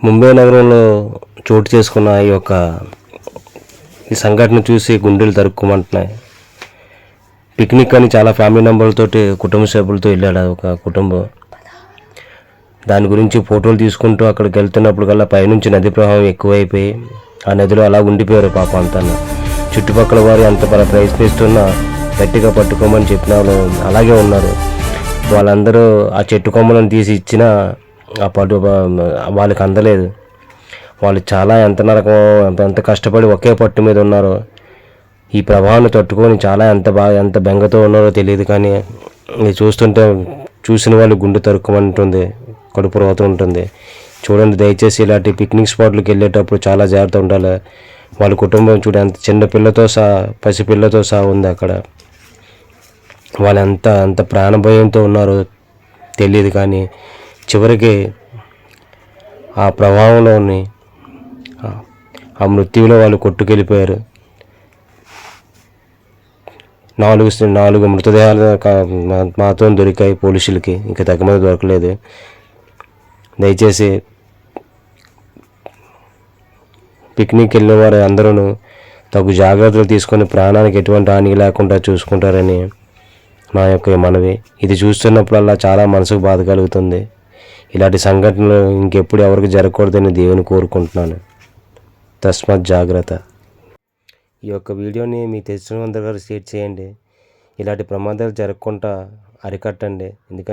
ముంబై నగరంలో చోటు చేసుకున్న ఈ సంఘటన చూసి గుండెలు తరుక్కుమంటున్నాయి. పిక్నిక్ అని చాలా ఫ్యామిలీ మెంబర్లతోటి కుటుంబ సభ్యులతో వెళ్ళాడు ఒక కుటుంబం. దాని గురించి ఫోటోలు తీసుకుంటూ అక్కడికి వెళ్తున్నప్పుడు కల్లా పైనుంచి నది ప్రవాహం ఎక్కువైపోయి ఆ నదిలో అలా ఉండిపోయారు పాపం అంతా. చుట్టుపక్కల వారు ఎంత ప్రయత్నిస్తున్నా గట్టిగా పట్టుకోమని చెప్పిన వాళ్ళు అలాగే ఉన్నారు. వాళ్ళందరూ ఆ చెట్టు కొమ్మలను తీసి ఇచ్చినా ఆ పట్టు వాళ్ళకి అందలేదు. వాళ్ళు చాలా ఎంత కష్టపడి ఒకే పట్టు మీద ఉన్నారో, ఈ ప్రభావాన్ని తట్టుకొని చాలా ఎంత బెంగతో ఉన్నారో తెలియదు. కానీ ఇది చూస్తుంటే చూసిన వాళ్ళు గుండె తరుక్కుమంటుంది, కడుపు రోత ఉంటుంది. చూడండి, దయచేసి ఇలాంటి పిక్నిక్ స్పాట్లకు వెళ్ళేటప్పుడు చాలా జాగ్రత్త ఉండాలి. వాళ్ళ కుటుంబం ఎంత చిన్న పిల్లతో పసిపిల్లతో సహా ఉంది అక్కడ. వాళ్ళు ఎంత ప్రాణభయంతో ఉన్నారో తెలియదు. కానీ చివరికి ఆ ప్రభావంలోని ఆ మృత్యువులో వాళ్ళు కొట్టుకెళ్ళిపోయారు. 4 మృతదేహాలు మాత్రం దొరికాయి పోలీసులకి, ఇంకా తగ్గమని దొరకలేదు. దయచేసి పిక్నిక్ వెళ్ళిన వారు అందరూ తగు జాగ్రత్తలు తీసుకొని ప్రాణానికి ఎటువంటి హాని లేకుండా చూసుకుంటారని నా యొక్క మనవి. ఇది చూస్తున్నప్పుడల్లా చాలా మనసుకు బాధ కలుగుతుంది. ఇలాంటి సంఘటనలు ఇంకెప్పుడు ఎవరికి జరగకూడదని దేవుని కోరుకుంటున్నాను. తస్మాత్ జాగ్రత్త. ఈ యొక్క వీడియోని మీకు తెలిసిన అందరూ షేర్ చేయండి. ఇలాంటి ప్రమాదాలు జరగకుండా అరికట్టండి. ఎందుకంటే